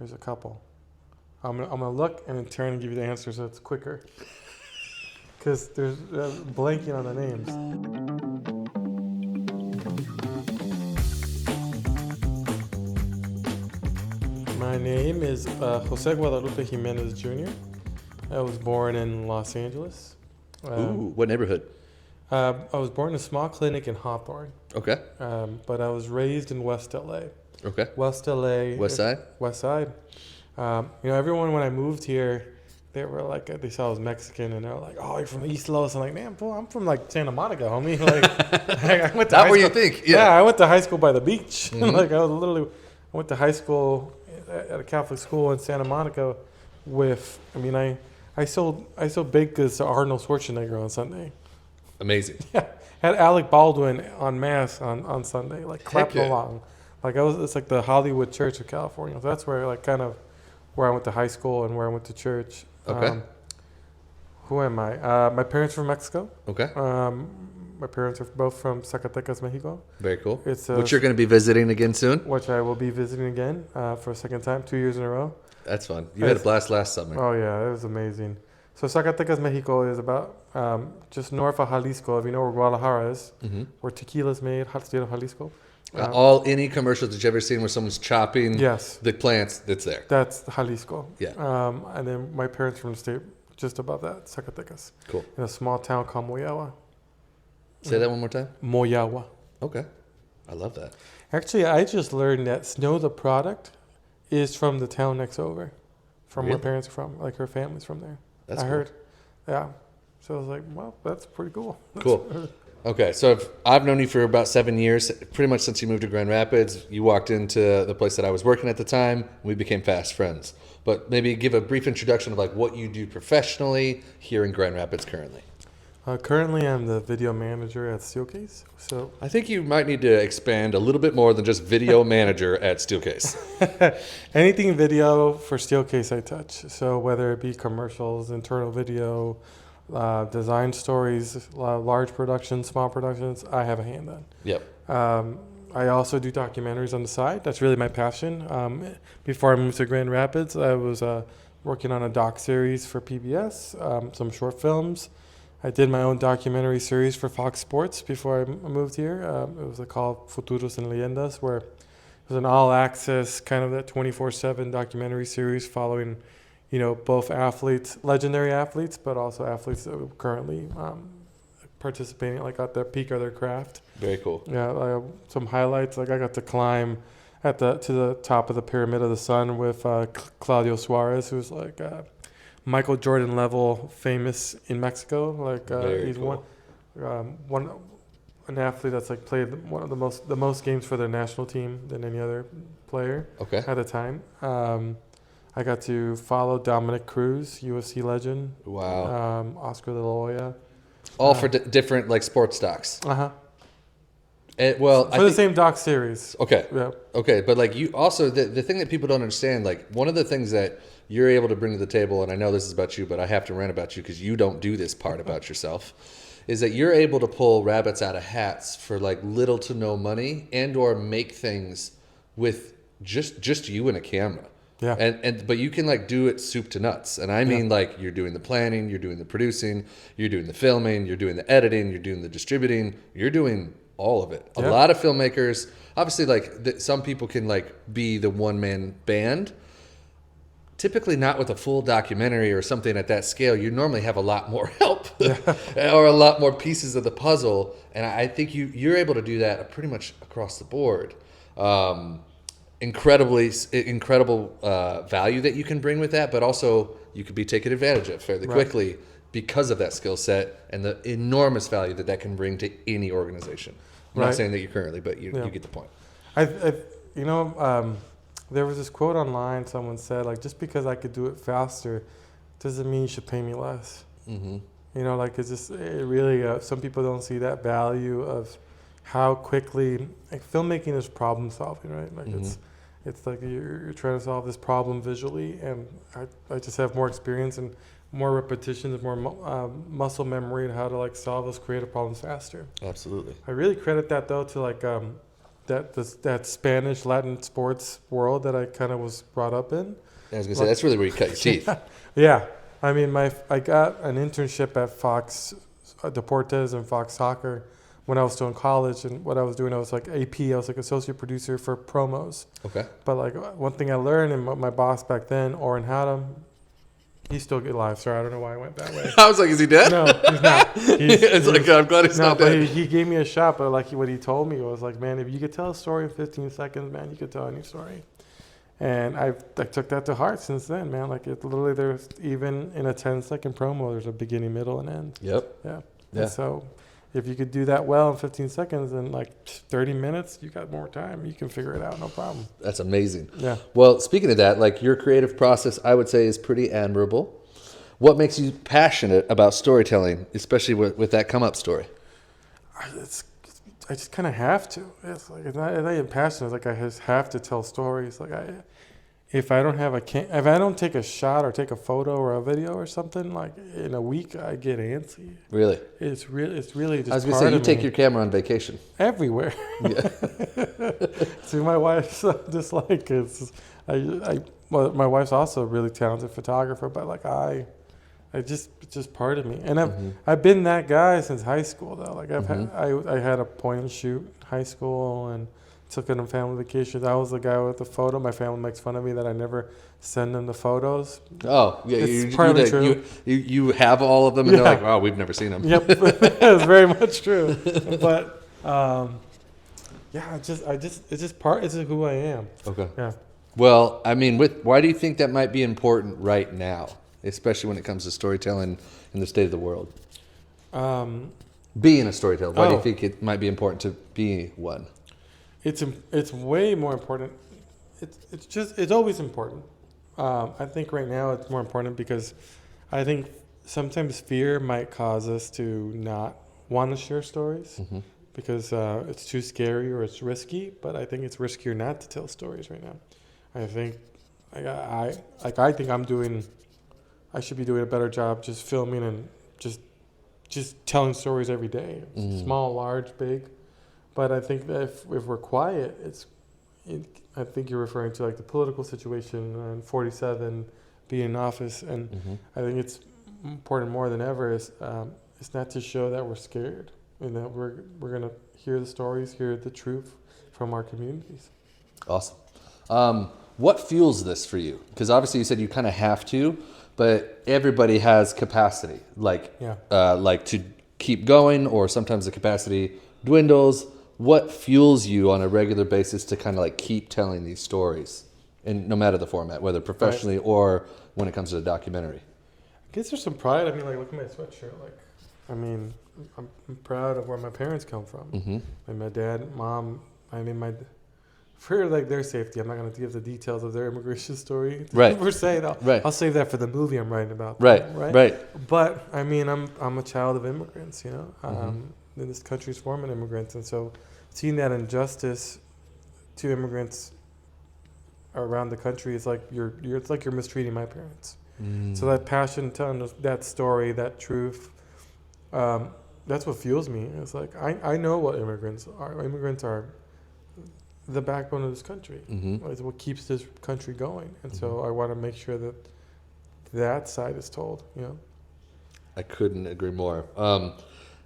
There's a couple. I'm gonna look and then turn and give you the answer so it's quicker. Because there's blanking on the names. My name is Jose Guadalupe Jimenez Jr. I was born in Los Angeles. Ooh, what neighborhood? I was born in a small clinic in Hawthorne. Okay. But I was raised in West L.A. Okay. West L.A. West Side? West Side. Everyone when I moved here, they were like, they saw I was Mexican, and they were like, "Oh, you're from East Los." I'm like, "Man, bro, I'm from like Santa Monica, homie." Like, I went to Not high where you school. think. Yeah, Yeah. I went to high school by the beach. Mhm. I went to high school at a Catholic school in Santa Monica. I sold baked goods to Arnold Schwarzenegger on Sunday. Amazing. Yeah, had Alec Baldwin on mass on Sunday, like clapping yeah. along. It's like the Hollywood Church of California. So that's where where I went to high school and where I went to church. Okay. Who am I? My parents are from Mexico. Okay. My parents are both from Zacatecas, Mexico. Very cool. Which you're going to be visiting again soon? Which I will be visiting again for a second time, 2 years in a row. That's fun. You had a blast last summer. Oh, yeah. It was amazing. So Zacatecas, Mexico is about just north of Jalisco. If you know where Guadalajara is, where tequila is made, state of Jalisco. Any commercials that you ever seen where someone's chopping the plants, that's there. That's Jalisco. Yeah. And then my parents from the state just above that, Zacatecas. Cool. In a small town called Moyawa. Say that one more time. Moyawa. Okay. I love that. Actually, I just learned that Snow the product is from the town next over. From where parents are from. Like her family's from there. That's I cool. heard. Yeah. So I was like, well, that's pretty cool. Cool. Okay, so I've known you for about 7 years, pretty much since you moved to Grand Rapids. You walked into the place that I was working at the time, and we became fast friends. But maybe give a brief introduction of like what you do professionally here in Grand Rapids currently. Currently, I'm the video manager at Steelcase. So I think you might need to expand a little bit more than just video manager at Steelcase. anything video for Steelcase I touch. So whether it be commercials, internal video, design stories, large productions, small productions, I have a hand on. Yep. I also do documentaries on the side. That's really my passion. Before I moved to Grand Rapids, I was working on a doc series for PBS, some short films. I did my own documentary series for Fox Sports before I moved here. It was called Futuros and Leyendas, where it was an all-access kind of that 24/7 documentary series following, both athletes, legendary athletes, but also athletes that are currently participating, like at the peak of their craft. Very cool. Yeah, some highlights. Like I got to climb to the top of the Pyramid of the Sun with Claudio Suarez, who's like Michael Jordan level famous in Mexico. Like he's cool. an athlete that's like played one of the most games for their national team than any other player at the time. I got to follow Dominic Cruz, UFC legend. Wow. Oscar De La Hoya. All for different like sports docs. Uh-huh. For the same doc series. Okay. Yeah. Okay, but like you also the thing that people don't understand, like one of the things that you're able to bring to the table, and I know this is about you, but I have to rant about you because you don't do this part about yourself, is that you're able to pull rabbits out of hats for like little to no money and or make things with just you and a camera. Yeah. But you can like do it soup to nuts. And I mean like you're doing the planning, you're doing the producing, you're doing the filming, you're doing the editing, you're doing the distributing, you're doing all of it. A lot of filmmakers, obviously like some people can like be the one-man band. Typically not with a full documentary or something at that scale. You normally have a lot more help or a lot more pieces of the puzzle. And I think you're able to do that pretty much across the board. Incredible value that you can bring with that, but also you could be taken advantage of fairly quickly because of that skill set and the enormous value that can bring to any organization. I'm not saying that you currently, but you get the point. There was this quote online. Someone said, like, just because I could do it faster doesn't mean you should pay me less. Mm-hmm. It really, some people don't see that value of how quickly, like filmmaking is problem solving, right? Like it's like you're trying to solve this problem visually, and I just have more experience and more repetitions, more muscle memory and how to like solve those creative problems faster. Absolutely. I really credit that though to like that Spanish Latin sports world that I kind of was brought up in. I was gonna say that's really where you cut your teeth. Yeah, I mean, I got an internship at Fox Deportes and Fox Soccer when I was still in college, and what I was doing, I was like AP, I was like associate producer for promos. Okay. But like one thing I learned, and my boss back then, Orrin Haddam, he's still alive. Sorry, I don't know why I went that way. I was like, is he dead? No, he's not. I'm glad he's not but dead. he gave me a shot. But like what he told me was like, man, if you could tell a story in 15 seconds, man, you could tell any story. And I took that to heart since then, man. Like it literally, there's even in a 10-second promo, there's a beginning, middle, and end. Yep. Yeah. Yeah. And so if you could do that well in 15 seconds, in like 30 minutes, you got more time. You can figure it out, no problem. That's amazing. Yeah. Well, speaking of that, like your creative process, I would say is pretty admirable. What makes you passionate about storytelling, especially with that come up story? I just kind of have to. It's like it's not even passionate. It's like I just have to tell stories. Like if I don't take a shot or take a photo or a video or something, like in a week, I get antsy. Really? It's really just. I was gonna say you take your camera on vacation everywhere. Yeah. See, my wife's just like it's. Well, my wife's also a really talented photographer, but like it's just part of me, and I've been that guy since high school though. Like I had a point and shoot in high school and took it on family vacations. I was the guy with the photo. My family makes fun of me that I never send them the photos. Oh, yeah, it's partly true. You have all of them, and they're like, "Oh, we've never seen them." Yep, it's very much true. But yeah, it's just who I am. Okay. Yeah. Well, I mean, why do you think that might be important right now, especially when it comes to storytelling in the state of the world? Being a storyteller, why do you think it might be important to be one? It's way more important. It's always important. I think right now it's more important because I think sometimes fear might cause us to not want to share stories because it's too scary or it's risky. But I think it's riskier not to tell stories right now. I think I think I should be doing a better job just filming and just telling stories every day, small, large, big. But I think that if we're quiet, I think you're referring to like the political situation and 47 being in office, and I think it's important more than ever is it's not to show that we're scared and that we're gonna hear the stories, hear the truth from our communities. Awesome. What fuels this for you? Because obviously you said you kind of have to, but everybody has capacity, like to keep going, or sometimes the capacity dwindles. What fuels you on a regular basis to kind of like keep telling these stories, and no matter the format, whether professionally or when it comes to a documentary? I guess there's some pride. I mean, like, look at my sweatshirt. Like, I mean, I'm proud of where my parents come from. And my dad, mom. I mean, for like their safety, I'm not going to give the details of their immigration story. Right. Per se, I'll save that for the movie I'm writing about. Right. But I mean, I'm a child of immigrants. You know, and this country's forming immigrants, and so seeing that injustice to immigrants around the country is like it's like you're mistreating my parents. So that passion, telling that story, that truth, that's what fuels me. It's like I know what immigrants are. Immigrants are the backbone of this country. It's what keeps this country going, and so I want to make sure that side is told. You know, I couldn't agree more.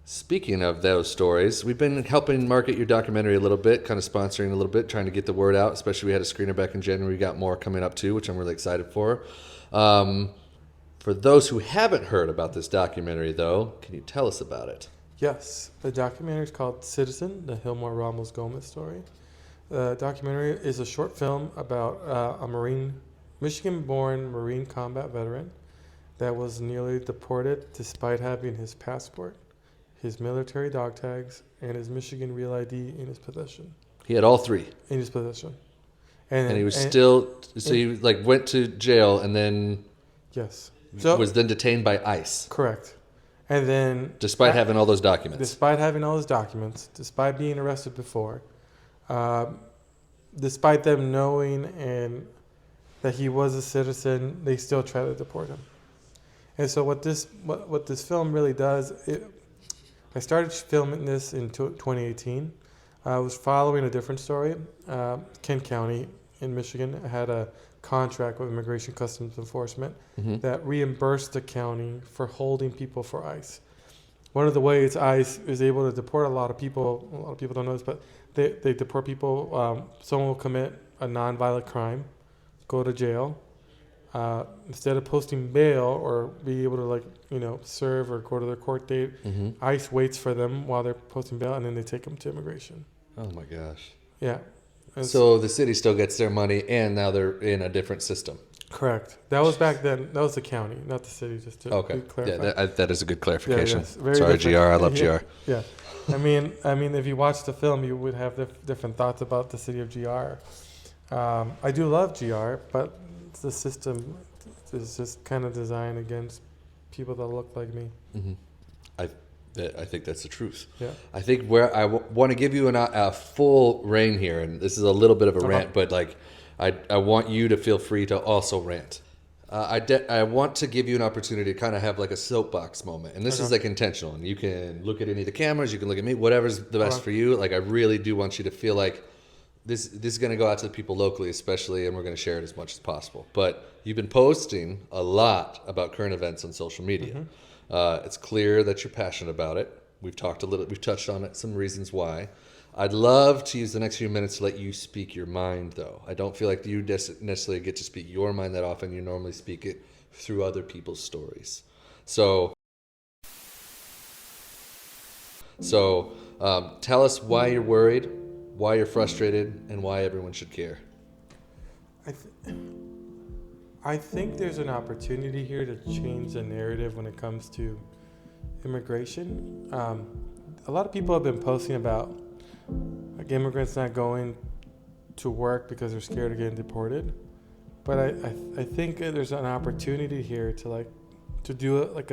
Speaking of those stories, we've been helping market your documentary a little bit, kind of sponsoring a little bit, trying to get the word out. Especially we had a screener back in January. We got more coming up too, which I'm really excited for. For those who haven't heard about this documentary, though, can you tell us about it? Yes, the documentary is called Citizen, the Gilmore Ramos Gomez story. The documentary is a short film about a Michigan-born Marine combat veteran that was nearly deported despite having his passport, his military dog tags, and his Michigan Real ID in his possession. He had all three. In his possession. And he was he like went to jail and then yes. Was then detained by ICE. Correct. And then despite having all those documents. Despite having all those documents, despite being arrested before, despite them knowing and that he was a citizen, they still try to deport him. And so what this film really does, I started filming this in 2018. I was following a different story. Kent County in Michigan had a contract with Immigration Customs Enforcement that reimbursed the county for holding people for ICE. One of the ways ICE is able to deport a lot of people don't know this, but they deport people. Someone will commit a nonviolent crime, go to jail. Instead of posting bail or be able to serve or go to their court date, ICE waits for them while they're posting bail, and then they take them to immigration. Oh my gosh. Yeah. So the city still gets their money, and now they're in a different system. Correct. That was back then. That was the county, not the city. Just to clarify. Yeah, that is a good clarification. Yeah, yes. Very Sorry, different. GR. I love Yeah. GR. Yeah. I mean, if you watch the film, you would have different thoughts about the city of GR. I do love GR, but the system is just kind of designed against people that look like me. I think that's the truth. Yeah. I think where I want to give you a full reign here, and this is a little bit of a rant, but I want you to feel free to also rant. I want to give you an opportunity to kind of have like a soapbox moment, and this is like intentional. And you can look at any of the cameras, you can look at me, whatever's the best for you. Like I really do want you to feel like this is going to go out to the people locally, especially, and we're going to share it as much as possible. But you've been posting a lot about current events on social media. It's clear that you're passionate about it. We've touched on it, some reasons why. I'd love to use the next few minutes to let you speak your mind, though. I don't feel like you necessarily get to speak your mind that often. You normally speak it through other people's stories. So tell us why you're worried, why you're frustrated, and why everyone should care. I think there's an opportunity here to change the narrative when it comes to immigration. A lot of people have been posting about immigrants not going to work because they're scared of getting deported. But I think there's an opportunity here to do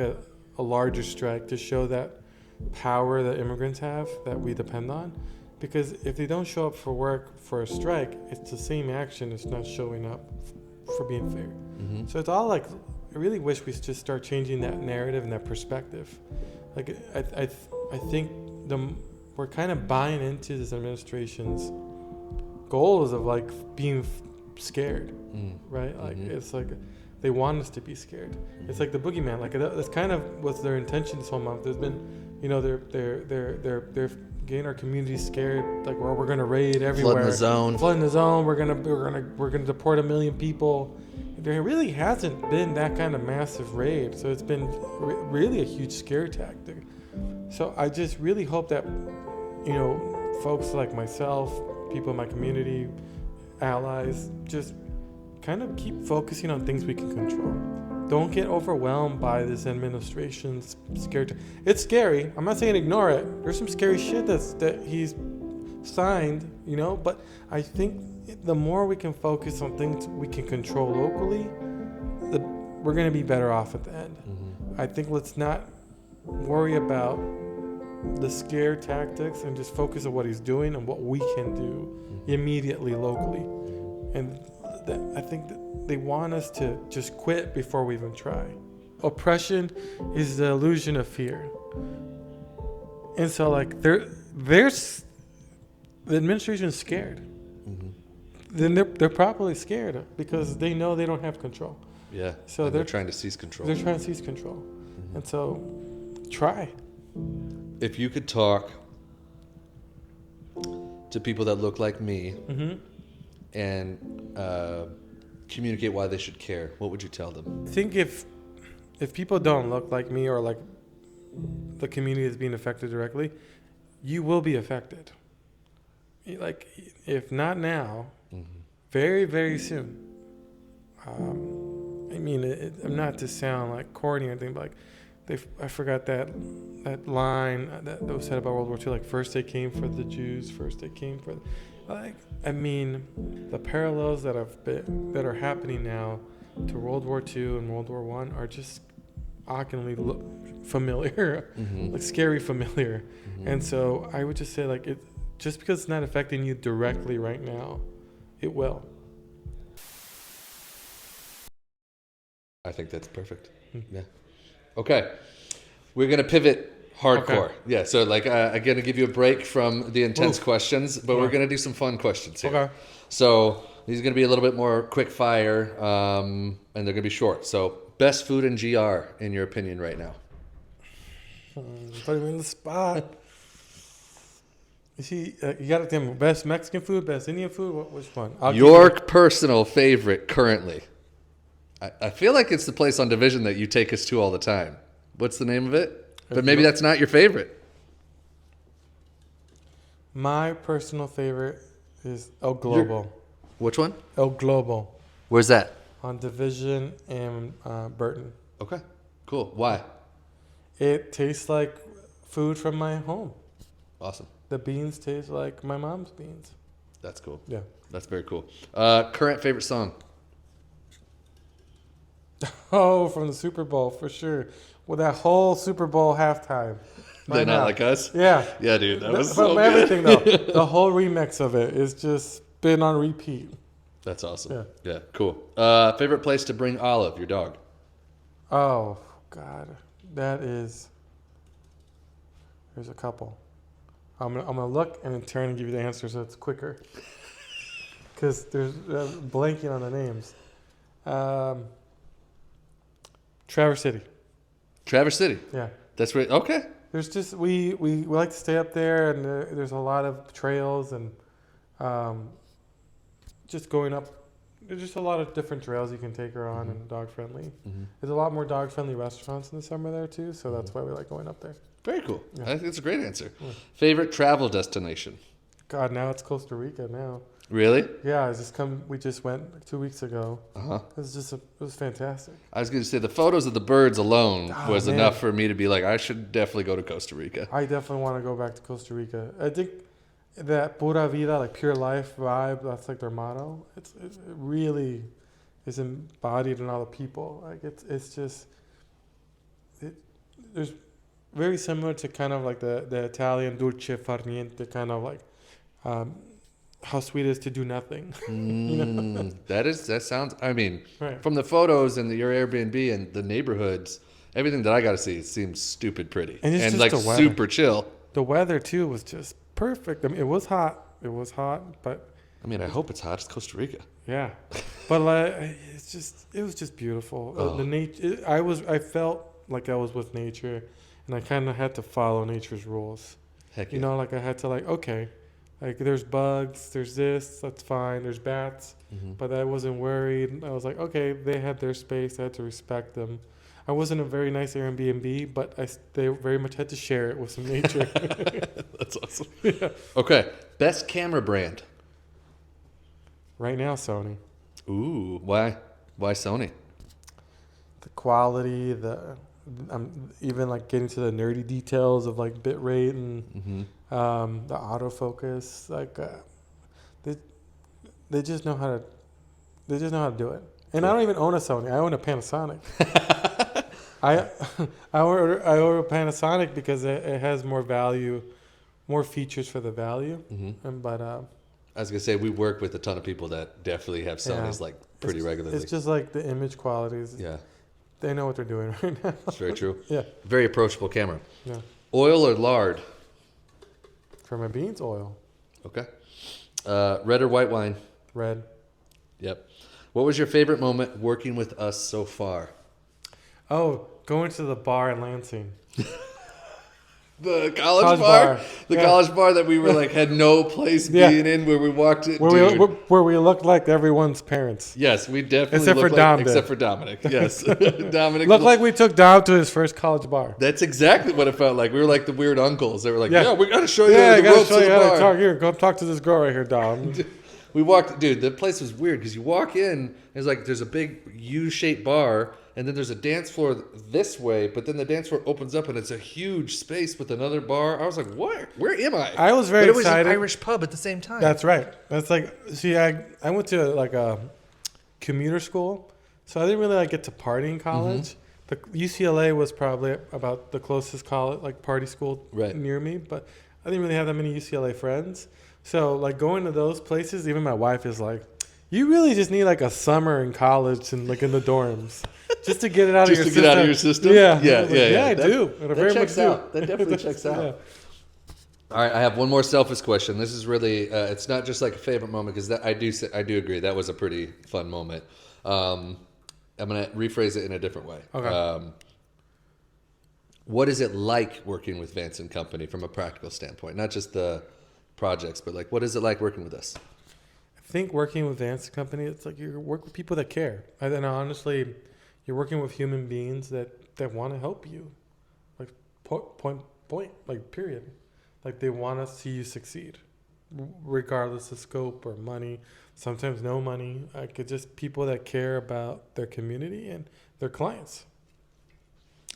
a larger strike to show that power that immigrants have that we depend on. Because if they don't show up for work for a strike, it's the same action. It's not showing up for being fair. So it's all I really wish we just start changing that narrative and that perspective. I think we're kind of buying into this administration's goals of being scared, right? It's like they want us to be scared. It's like the boogeyman. That's kind of what's their intention this whole month. There's been, they're getting our communities scared. We're gonna raid everywhere. Flooding the zone. We're gonna deport 1 million people. There really hasn't been that kind of massive raid, so it's been really a huge scare tactic. So I just really hope that folks like myself, people in my community, allies, just kind of keep focusing on things we can control. Don't get overwhelmed by this administration's scare. It's scary. I'm not saying ignore it. There's some scary shit that he's signed, but I think the more we can focus on things we can control locally, we're going to be better off at the end. I think let's not worry about the scare tactics and just focus on what he's doing and what we can do immediately locally. And I think that they want us to just quit before we even try. Oppression is the illusion of fear. And so there's the administration's scared. Then they're properly scared because they know they don't have control. Yeah. So they're trying to seize control. They're trying to seize control. And so try. If you could talk to people that look like me and communicate why they should care, what would you tell them? I think if people don't look like me or like the community is being affected directly, you will be affected. If not now, very, very soon. I'm not to sound like corny or anything, but I forgot that line that was said about World War II. First they came for the Jews, first they came for the parallels that are happening now to World War II and World War I are just awkwardly familiar, scary familiar. And so I would just say just because it's not affecting you directly right now, it will. I think that's perfect. Yeah. Okay. We're going to pivot Hardcore. Okay. Yeah. So like, I'm gonna give you a break from the intense Oof. questions, but Yeah. we're gonna do some fun questions here. Okay. So these are gonna be a little bit more quick fire, and they're gonna be short. So best food in GR in your opinion right now? Put him in the spot. You got to tell me best Mexican food, best Indian food. Which one? Your personal favorite currently. I feel like it's the place on Division that you take us to all the time. What's the name of it? But maybe that's not your favorite. My personal favorite is El Globo. Which one? El Globo Where's that? on Division and Burton. Okay, cool. Why? It tastes like food from my home. Awesome. The beans taste like my mom's beans. That's cool. Yeah. That's very cool. Current favorite song? Oh, from the Super Bowl for sure. With that whole Super Bowl halftime. They're Not Like Us? Yeah. Yeah, dude. That was But so good. everything though, the whole remix of it is just been on repeat. That's awesome. Yeah. Yeah, cool. Favorite place to bring Olive, your dog? Oh God, that is. There's a couple. I'm gonna look and then turn and give you the answer so it's quicker. Because there's blanking on the names. Traverse City. Traverse City. Yeah. That's right. Okay. There's just we like to stay up there, and there's a lot of trails and just going up. There's just a lot of different trails you can take her on and dog friendly. Mm-hmm. There's a lot more dog friendly restaurants in the summer there too, so that's why we like going up there. Very cool. Yeah. I think it's a great answer. Yeah. Favorite travel destination? God, now it's Costa Rica now. Really? Yeah, we just went like 2 weeks ago. Uh-huh. It was fantastic. I was going to say the photos of the birds alone Oh, was man. enough for me to be like, I should definitely go to Costa Rica. I definitely want to go back to Costa Rica. I think that pura vida, like pure life vibe, that's like their motto. It really is embodied in all the people. Like it's just there's very similar to kind of like the Italian dolce far niente kind of like how sweet it is to do nothing. You know? That sounds, I mean, Right. from the photos and your Airbnb and the neighborhoods, everything that I got to see, it seems stupid pretty. And it's just like the weather. super chill. The weather too was just perfect. I mean, it was hot, but I mean, I hope it's hot. It's Costa Rica. yeah. But like, it was just beautiful. Oh. The nature. I felt like I was with nature, and I kind of had to follow nature's rules. Heck yeah. You know, like I had to okay, like there's bugs, there's this, that's fine. There's bats, but I wasn't worried. I was like, okay, they had their space. I had to respect them. I wasn't a very nice Airbnb, but they very much had to share it with some nature. That's awesome. Yeah. Okay. Best camera brand? Right now, Sony. Ooh. Why? Why Sony? The quality, even like getting to the nerdy details of like bit rate and the autofocus. Like they just know how to do it. And I don't even own a Sony. I own a Panasonic. I order a Panasonic because it has more value, more features for the value. But I was gonna say we work with a ton of people that definitely have Sonys like pretty regularly. It's just like the image qualities. Yeah, They know what they're doing right now. it's very true. Yeah. Very approachable camera. Yeah. Oil or lard? For my beans, oil. Okay. Red or white wine? Red. Yep. What was your favorite moment working with us so far? Oh, going to the bar in Lansing. The college bar? The college bar that we were like had no place being in where we walked in. Where we looked like everyone's parents. Yes, we definitely Except looked for like, Dom did. except for Dominic. Yes. Dominic Looked like we took Dom to his first college bar. That's exactly what it felt like. We were like the weird uncles. They were like, yeah we got to show you I the gotta ropes show of you the how bar. to talk. Here, go talk to this girl right here, Dom. We walked, dude, the place was weird because you walk in, it's like there's a big U-shaped bar, and then there's a dance floor this way, but then the dance floor opens up and it's a huge space with another bar. I was like, what? Where am I? I was very But it was excited. an Irish pub at the same time. That's right. That's like, see, I went to like a commuter school, so I didn't really get to party in college. The UCLA was probably about the closest college, like party school near me, but I didn't really have that many UCLA friends. So like going to those places, even my wife is like, you really just need like a summer in college and like in the dorms. just to get it out Just of your to system. get out of your system? Yeah, Yeah, I was like, yeah. I That- do. I That very checks much do. out. That definitely checks out. Yeah. All right, I have one more selfish question. This is really, it's not just like a favorite moment because I do agree that was a pretty fun moment. I'm going to rephrase it in a different way. Okay. What is it like working with Vance and Company from a practical standpoint? Not just the projects, but like what is it like working with us? I think working with Vance Company, it's like you work with people that care. And then honestly, you're working with human beings that want to help you. Like point, like period. Like they want to see you succeed, regardless of scope or money. Sometimes no money. Like it's just people that care about their community and their clients.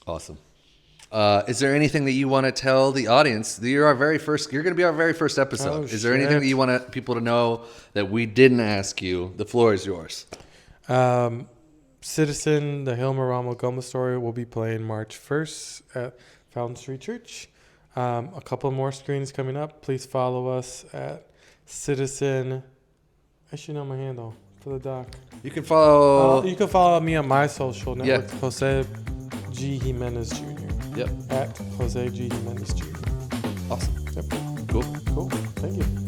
Awesome. Is there anything that you want to tell the audience? You're going to be our very first episode. Oh, is there anything that you want people to know that we didn't ask you? The floor is yours. Citizen, the Hilma Ramo Gomez story will be playing March 1st at Fountain Street Church. A couple more screens coming up. Please follow us at Citizen. I should know my handle for the doc. You can follow. You can follow me on my social network, Yeah. Jose G. Jimenez Jr. Yep. At Jose G. Jimenez Jr. Awesome. Yep. Cool. Cool. Thank you.